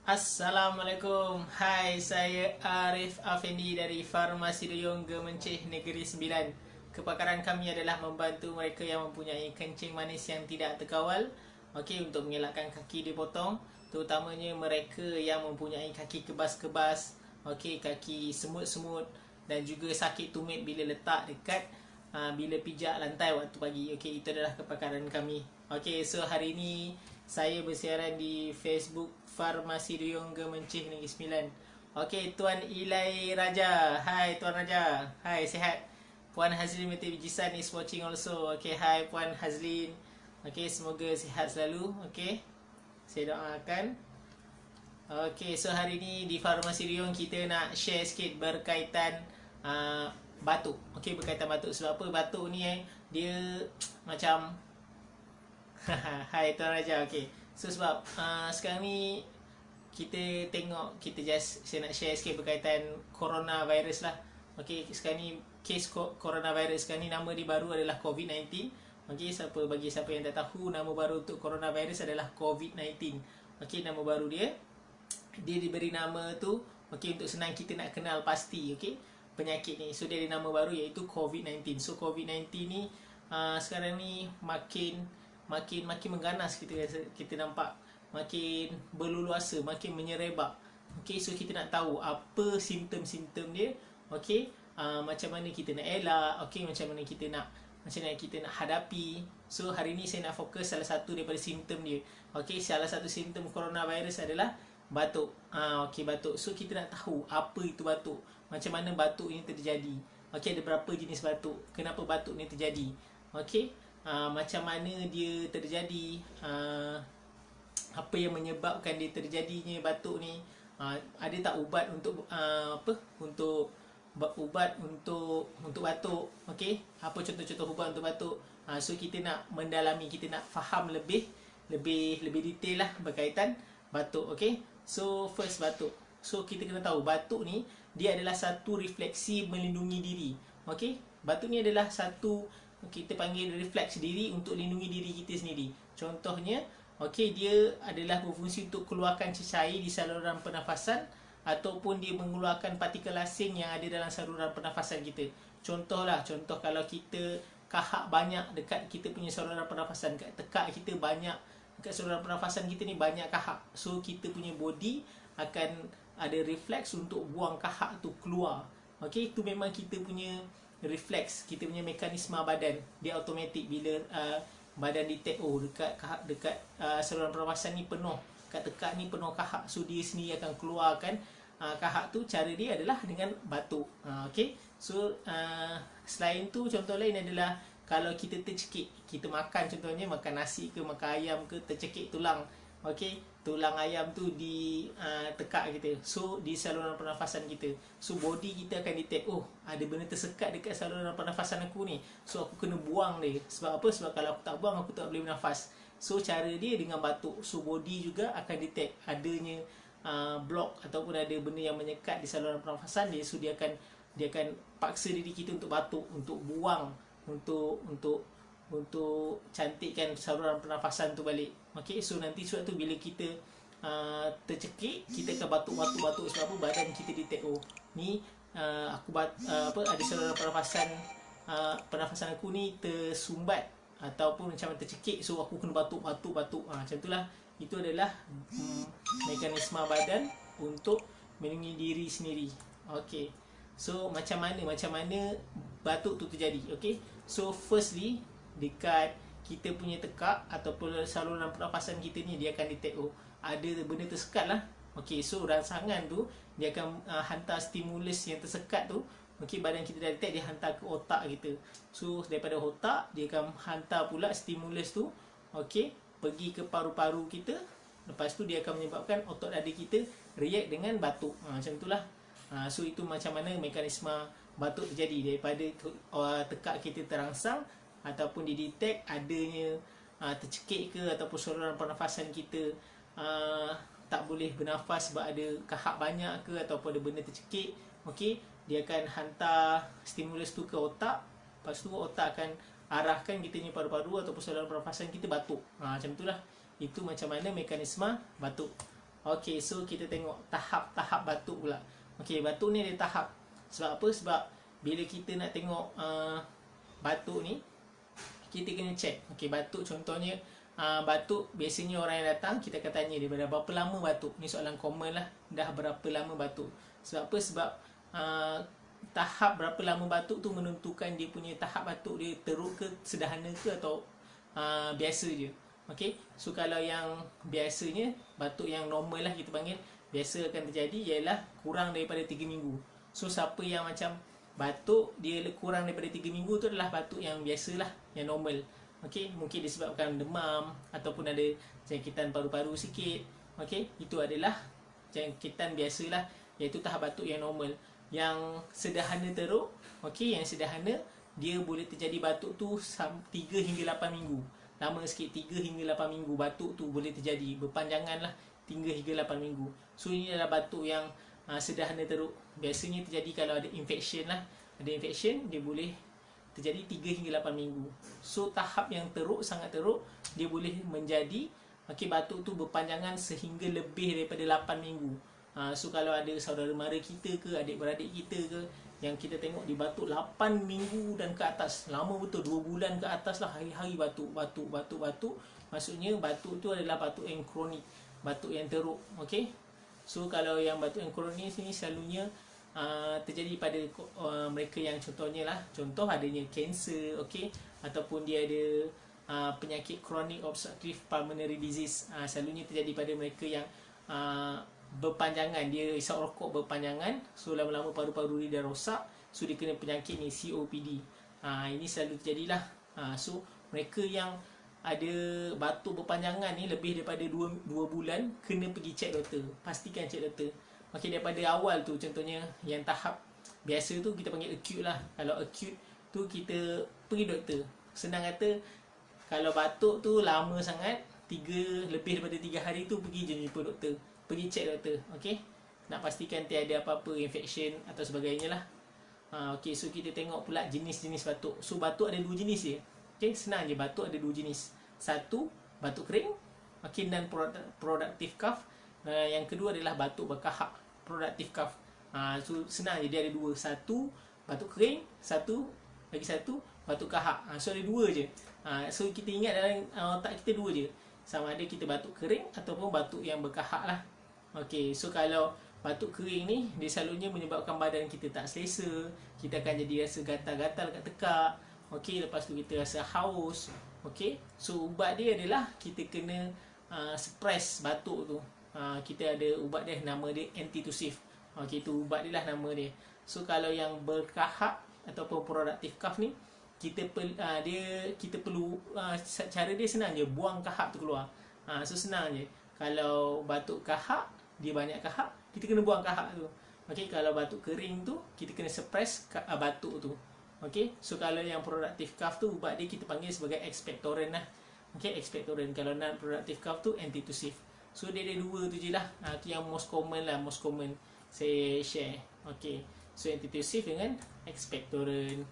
Assalamualaikum. Hai, saya Arif Afendi dari Farmasi Duyung Gemencih Negeri Sembilan. Kepakaran kami adalah membantu mereka yang mempunyai kencing manis yang tidak terkawal, okey, untuk mengelakkan kaki dipotong, terutamanya mereka yang mempunyai kaki kebas-kebas, okey, kaki semut-semut dan juga sakit tumit bila letak dekat bila pijak lantai waktu pagi. Okey, itu adalah kepakaran kami. Okey, so hari ini saya bersiaran di Facebook Farmasi Duyung Gemencih Negeri Sembilan. Okey, Tuan Ilai Raja. Hai Tuan Raja. Hai, sihat. Puan Hazlin binti Bijisan is watching also. Okey, hai Puan Hazlin. Okey, semoga sihat selalu. Okey, saya doakan. Okey, so hari ni di Farmasi Duyung kita nak share sikit berkaitan batuk. Okey, berkaitan batuk. Sebab apa? Batuk ni dia macam hai Tuan Raja. Okey. So sebab sekarang ni kita tengok, saya nak share sikit berkaitan coronavirus lah. Okey, sekarang ni kes coronavirus sekarang ni nama dia baru adalah COVID-19. Okey, bagi siapa yang tak tahu, nama baru untuk coronavirus adalah COVID-19. Okey, nama baru dia diberi nama tu okey untuk senang kita nak kenal pasti okey penyakit ni. So dia ada nama baru iaitu COVID-19. So COVID-19 ni sekarang ni makin mengganas, kita nampak makin berleluasa, makin menyerebak. Okey, so kita nak tahu apa simptom-simptom dia. Okey, macam mana kita nak elak, okey, macam mana kita nak hadapi. So hari ni saya nak fokus salah satu daripada simptom dia. Okey, salah satu simptom coronavirus adalah batuk. Okey, batuk. So kita nak tahu apa itu batuk, macam mana batuk ini terjadi. Okey, ada berapa jenis batuk, kenapa batuk ni terjadi. Okey, macam mana dia terjadi, apa yang menyebabkan dia terjadinya batuk ni, ada tak ubat untuk ubat untuk batuk. Okey, apa contoh-contoh ubat untuk batuk. So kita nak mendalami, kita nak faham lebih detail lah berkaitan batuk. Okey, so first, batuk. So kita kena tahu batuk ni dia adalah satu refleksi melindungi diri. Okey, batuk ni adalah satu, kita panggil refleks diri untuk lindungi diri kita sendiri. Contohnya, okey, dia adalah berfungsi untuk keluarkan cecair di saluran pernafasan ataupun dia mengeluarkan partikel asing yang ada dalam saluran pernafasan kita. Contoh kalau kita kahak banyak dekat kita punya saluran pernafasan, kat tekak kita banyak, dekat saluran pernafasan kita ni banyak kahak. So kita punya body akan ada refleks untuk buang kahak tu keluar. Okey, itu memang kita punya refleks, kita punya mekanisme badan. Dia automatik bila badan detect dekat saluran pernafasan ni penuh, kat tekak ni penuh kahak, so dia sendiri akan keluarkan kahak tu. Cara dia adalah dengan batuk. Okey, so selain tu, contoh lain adalah kalau kita tercekik, kita makan, contohnya makan nasi ke makan ayam ke, tercekik tulang. Okey, tulang ayam tu di tekak kita, so di saluran pernafasan kita. So body kita akan detect, oh ada benda tersekat dekat saluran pernafasan aku ni, so aku kena buang dia. Sebab apa? Sebab kalau aku tak buang, aku tak boleh bernafas. So cara dia dengan batuk. So body juga akan detect adanya blok ataupun ada benda yang menyekat di saluran pernafasan dia. So dia akan paksa diri kita untuk batuk, untuk buang, untuk cantikkan saluran pernafasan tu balik. Okey, so nanti sebab tu bila kita tercekik, kita akan batuk. Sebab apa? Badan kita detect, oh ni ada saluran pernafasan aku ni tersumbat ataupun macam tercekik, so aku kena batuk. Macam itulah. Itu adalah mekanisme badan untuk melindungi diri sendiri. Okey, so macam mana batuk tu terjadi. Okey, so firstly, dekat kita punya tekak ataupun saluran pernafasan kita ni, dia akan detect, oh ada benda tersekat lah. Okey, so rangsangan tu dia akan hantar stimulus yang tersekat tu. Okey, badan kita dah detect, dia hantar ke otak kita. So daripada otak, dia akan hantar pula stimulus tu, okey, pergi ke paru-paru kita. Lepas tu dia akan menyebabkan otot dada kita react dengan batuk. Macam itulah. So itu macam mana mekanisme batuk terjadi. Daripada tekak kita terangsang ataupun didetek adanya tercekik ke, ataupun saluran pernafasan kita tak boleh bernafas sebab ada kahak banyak ke, ataupun ada benda tercekik. Okey, dia akan hantar stimulus tu ke otak. Lepas tu otak akan arahkan kita punya paru-paru ataupun saluran pernafasan kita batuk. Macam itulah. Itu macam mana mekanisme batuk. Okey, so kita tengok tahap-tahap batuk pula. Okey, batuk ni ada tahap. Sebab apa? Sebab bila kita nak tengok batuk ni, kita kena check. Okey, batuk contohnya batuk, biasanya orang yang datang kita akan tanya dia berapa lama batuk. Ni soalan common lah. Dah berapa lama batuk? Sebab apa? Sebab tahap berapa lama batuk tu menentukan dia punya tahap batuk dia teruk ke, sederhana ke, atau biasa je. Okey, so kalau yang biasanya, batuk yang normal lah kita panggil, biasa akan terjadi ialah kurang daripada 3 minggu. So siapa yang macam batuk dia kurang daripada 3 minggu tu adalah batuk yang biasalah, yang normal. Okey, mungkin disebabkan demam ataupun ada jangkitan paru-paru sikit. Okey, itu adalah jangkitan biasalah, iaitu tahap batuk yang normal. Yang sederhana teruk, okey, yang sederhana dia boleh terjadi batuk tu 3 hingga 8 minggu. Lama sikit, 3 hingga 8 minggu batuk tu boleh terjadi. Berpanjangan lah 3 hingga 8 minggu. So ini adalah batuk yang sederhana teruk. Biasanya terjadi kalau ada infection lah. Ada infection, dia boleh terjadi 3 hingga 8 minggu. So tahap yang teruk, sangat teruk, dia boleh menjadi batuk tu berpanjangan sehingga lebih daripada 8 minggu. So kalau ada saudara mara kita ke, adik-beradik kita ke, yang kita tengok dia batuk 8 minggu dan ke atas, lama betul, 2 bulan ke atas lah, hari-hari batuk. Maksudnya batuk tu adalah batuk yang kronik, batuk yang teruk. Okey, so kalau yang batuk yang kronik ni selalunya terjadi pada mereka yang contohnya lah, contoh adanya kanser, okey, ataupun dia ada penyakit chronic obstructive pulmonary disease. Selalunya terjadi pada mereka yang berpanjangan, dia isap rokok berpanjangan, so lama-lama paru-paru dia dah rosak, so dia kena penyakit ni, COPD. Ini selalu terjadilah. So mereka yang ada batuk berpanjangan ni lebih daripada 2 bulan, kena pergi check doktor, pastikan check doktor. Okey, daripada awal tu, contohnya yang tahap biasa tu kita panggil acute lah. Kalau acute tu kita pergi doktor. Senang kata, kalau batuk tu lama sangat, lebih daripada 3 hari tu, pergi je jumpa doktor, pergi check doktor. Okey, nak pastikan tiada apa-apa infection atau sebagainya lah. Okey, so kita tengok pula jenis-jenis batuk. So batuk ada 2 jenis je. Okey, senang je, batuk ada 2 jenis. Satu, batuk kering, okey, non productive cough. Yang kedua adalah batuk berkahak, productive cough. So senang je, dia ada 2. Satu batuk kering, satu batuk kahak. So ada 2 je. So kita ingat dalam otak kita 2 je, sama ada kita batuk kering ataupun batuk yang berkahak lah. Okey, so kalau batuk kering ni, dia selalunya menyebabkan badan kita tak selesa, kita akan jadi rasa gatal-gatal kat tekak. Okey, lepas tu kita rasa haus. Okey, so ubat dia adalah kita kena suppress batuk tu. Kita ada ubat dia, nama dia antitussive. Okey, tu ubat dia lah nama dia. So kalau yang berkahak ataupun productive cough ni, kita perlu cara dia senang je, buang kahak tu keluar. So senang je. Kalau batuk kahak, dia banyak kahak, kita kena buang kahak tu. Okey, kalau batuk kering tu, kita kena suppress batuk tu. Okey, so kalau yang productive cough tu, ubat dia kita panggil sebagai expectorant lah. Okey, expectorant. Kalau non productive cough tu antitussive. So dia ada 2 tu je lah. Tu yang most common lah, most common saya share. Okey, so antitussive dengan expectorant.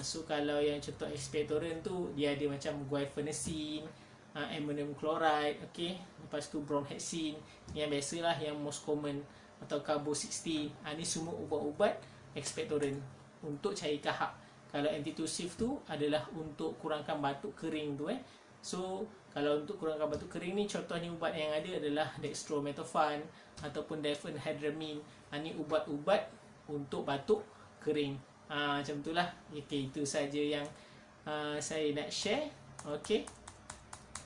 So kalau yang contoh expectorant tu, dia ada macam guaifenesin, ammonium chloride, okey, lepas tu bromhexin, yang biasalah yang most common, atau carbo-16. Ni semua ubat-ubat expectorant untuk cari kahak. Kalau antitussive tu adalah untuk kurangkan batuk kering tu. So kalau untuk kurangkan batuk kering ni, contohnya ubat yang ada adalah dextromethorphan ataupun diphenhydramine. Ni ubat-ubat untuk batuk kering. Macam itulah. Okey, itu saja yang saya nak share. Okey,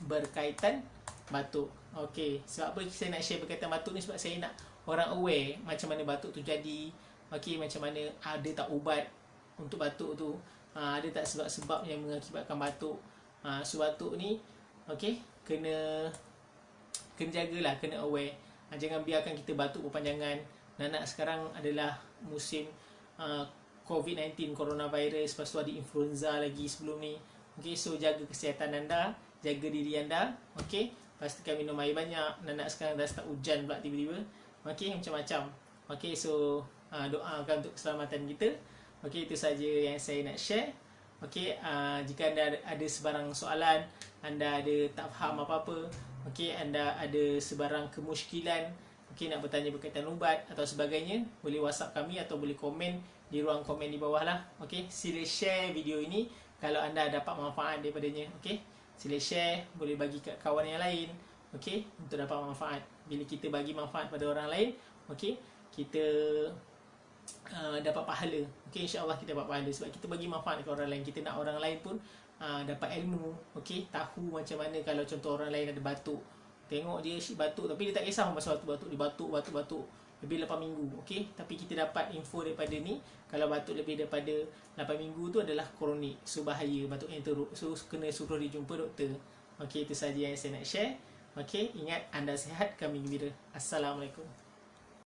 berkaitan batuk. Okey, sebab apa saya nak share berkaitan batuk ni? Sebab saya nak orang aware macam mana batuk tu jadi. Okey, macam mana, ada tak ubat untuk batuk tu, ada tak sebab-sebab yang mengakibatkan batuk. So batuk ni, okey, kena jagalah, kena aware. Jangan biarkan kita batuk berpanjangan. Nak sekarang adalah musim COVID-19, coronavirus, lepas tu ada influenza lagi sebelum ni. Okey, so jaga kesihatan anda, jaga diri anda. Okey, pastikan minum air banyak. Nak sekarang dah start hujan pula tiba-tiba. Okey, macam-macam. Okey, so doakan untuk keselamatan kita. Okey, itu saja yang saya nak share. Okey, jika anda ada sebarang soalan, anda ada tak faham apa-apa, okey, anda ada sebarang kemusykilan, okey, nak bertanya berkaitan ubat atau sebagainya, boleh WhatsApp kami atau boleh komen di ruang komen di bawah lah. Okey, sila share video ini kalau anda dapat manfaat daripadanya. Okey, sila share, boleh bagi kat kawan yang lain, okey, untuk dapat manfaat. Bila kita bagi manfaat pada orang lain, okey, kita dapat pahala. Okey, insya-Allah kita dapat pahala sebab kita bagi manfaat kepada orang lain. Kita nak orang lain pun dapat ilmu, okey, tahu macam mana kalau contoh orang lain ada batuk. Tengok dia batuk tapi dia tak kisah pasal batuk, dia batuk lebih 8 minggu, okey. Tapi kita dapat info daripada ni, kalau batuk lebih daripada 8 minggu tu adalah kronik, so bahaya, batuk yang teruk. So kena suruh dia jumpa doktor. Okey, itu saja yang saya nak share. Okey, ingat anda sihat, kami gembira. Assalamualaikum.